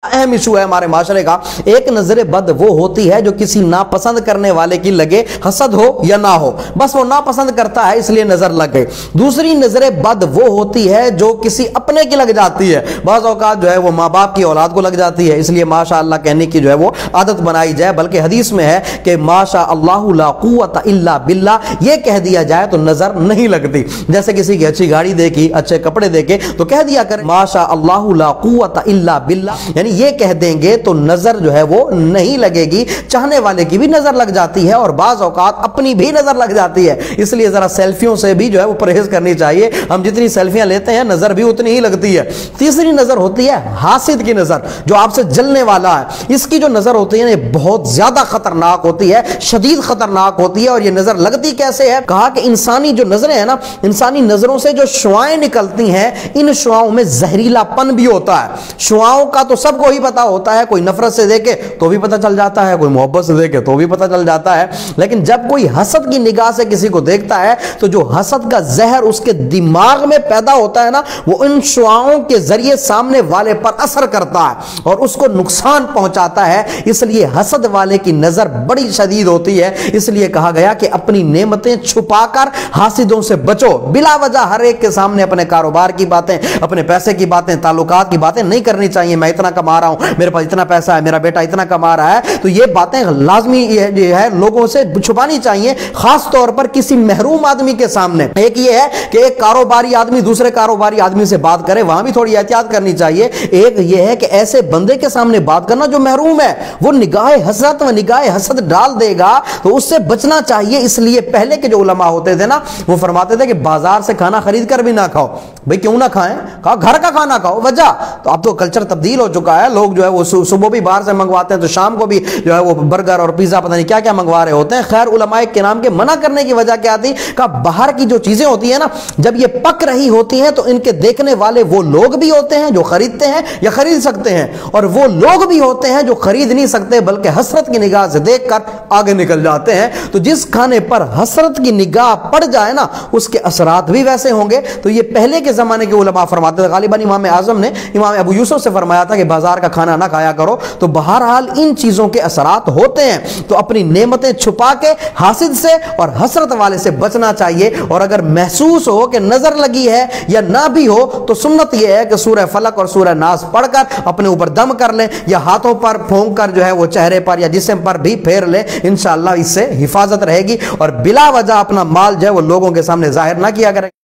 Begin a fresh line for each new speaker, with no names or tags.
اہم ایشو ہے ہمارے معاشرے کا۔ ایک نظر بد وہ ہوتی ہے جو کسی ناپسند کرنے والے کی لگے، حسد ہو یا نہ ہو، بس وہ ناپسند کرتا ہے اس لیے نظر لگ گئی۔ دوسری نظر بد وہ ہوتی ہے جو کسی اپنے کی لگ جاتی ہے، بعض اوقات جو ہے وہ ماں باپ کی اولاد کو لگ جاتی ہے، اس لیے ماشاء اللہ کہنے کی جو ہے وہ عادت بنائی جائے، بلکہ حدیث میں ہے کہ ماشاء اللہ لا قوت الا باللہ یہ کہہ دیا جائے تو نظر نہیں لگتی۔ جیسے کسی کی اچھی گاڑی دیکھی، اچھے کپڑے دیکھے تو کہہ دیا کرے ماشاء اللہ لا قوت الا باللہ، یعنی یہ کہہ دیں گے تو نظر جو ہے وہ نہیں لگے گی، چاہنے والے کی بھی نظر لگ جاتی ہے اور بعض اوقات اپنی بھی نظر لگ جاتی ہے۔ اس لیے ذرا سیلفیوں سے بھی جو ہے وہ پرہیز کرنی چاہیے، ہم جتنی سیلفیاں لیتے ہیں نظر بھی اتنی ہی لگتی ہے۔ تیسری نظر ہوتی ہے حاسد کی نظر، جو آپ سے جلنے والا ہے، اس کی جو نظر ہوتی ہے یہ بہت زیادہ خطرناک ہوتی ہے، شدید خطرناک ہوتی ہے۔ اور یہ نظر لگتی کیسے ہے؟ کہا کہ انسانی جو نظریں ہیں نا، انسانی نظروں سے جو شعاعیں نکلتی ہیں، ان شعاؤں میں زہریلا پن بھی ہوتا ہے۔ شعاؤں کا تو سب کو ہی پتا ہوتا ہے، کوئی نفرت سے دیکھے تو بھی پتہ چل جاتا ہے، کوئی محبت سے دیکھے تو بھی پتہ چل جاتا ہے، لیکن جب کوئی حسد کی نگاہ سے کسی کو دیکھتا ہے تو جو حسد کا زہر اس کے دماغ میں پیدا ہوتا ہے نا، وہ ان شعاؤں کے ذریعے سامنے والے پر اثر کرتا ہے اور اس کو نقصان پہنچاتا ہے۔ اس لیے حسد والے کی نظر بڑی شدید ہوتی ہے، اس لیے کہا گیا کہ اپنی نعمتیں چھپا کر حاسدوں سے بچو۔ بلا وجہ ہر ایک کے سامنے اپنے کاروبار کی باتیں، اپنے پیسے کی باتیں، تعلقات کی باتیں نہیں کرنی چاہیے۔ میں اتنا کما رہا ہوں، میرے پاس اتنا پیسہ ہے، میرا بیٹا اتنا کما رہا ہے، تو یہ باتیں لازمی ہے لوگوں سے چھپانی چاہیے، خاص طور پر کسی محروم آدمی کے سامنے۔ ایک یہ ہے کہ ایک کاروباری آدمی دوسرے کاروباری آدمی سے بات کرے، وہاں بھی تھوڑی احتیاط کرنی چاہیے۔ ایک یہ ہے کہ ایسے بندے کے سامنے بات کرنا جو محروم ہے، وہ نگاہ حسرت و نگاہ حسد ڈال دے گا تو اس سے بچنا چاہیے۔ اس لیے پہلے کے جو علماء ہوتے تھے نا، وہ فرماتے تھے کہ بازار سے کھانا خرید کر بھی نہ کھاؤ۔ بھئی کیوں نہ کھائیں؟ کہا گھر کا کھانا کھاؤ۔ وجہ تو اب تو کلچر تبدیل ہو چکا ہے، لوگ جو ہے وہ صبح بھی باہر سے منگواتے ہیں تو شام کو بھی جو ہے وہ برگر اور پیزا پتہ نہیں کیا کیا منگوا رہے ہوتے ہیں۔ خیر علماء کرام کے منع کرنے کی وجہ کیا تھی؟ کہ باہر کی جو چیزیں ہوتی ہیں نا، جب یہ پک رہی ہوتی ہیں تو ان کے دیکھنے والے وہ لوگ بھی ہوتے ہیں جو خریدتے ہیں یا خرید سکتے ہیں، اور وہ لوگ بھی ہوتے ہیں جو خرید نہیں سکتے بلکہ حسرت کی نگاہ سے دیکھ کر آگے نکل جاتے ہیں۔ تو جس کھانے پر حسرت کی نگاہ پڑ جائے نا، اس کے اثرات بھی ویسے ہوں گے۔ تو یہ پہلے کے زمانے کے علماء فرماتے تھے، غالباً امام اعظم نے امام ابو یوسف سے فرمایا تھا کہ بازار کا کھانا نہ کھایا کرو۔ تو بہرحال ان چیزوں کے اثرات ہوتے ہیں، تو اپنی نعمتیں چھپا کے حاسد سے اور حسرت والے سے بچنا چاہیے۔ اور اگر محسوس ہو کہ نظر لگی ہے یا نہ بھی ہو تو سنت یہ ہے کہ سورہ فلق اور سورہ ناس پڑھ کر اپنے اوپر دم کر لیں، یا ہاتھوں پر پھونک کر جو ہے وہ چہرے پر یا جسم پر بھی پھیر لیں، انشاءاللہ اس سے حفاظت رہے گی، اور بلا وجہ اپنا مال جو ہے وہ لوگوں کے سامنے ظاہر نہ کیا کرے۔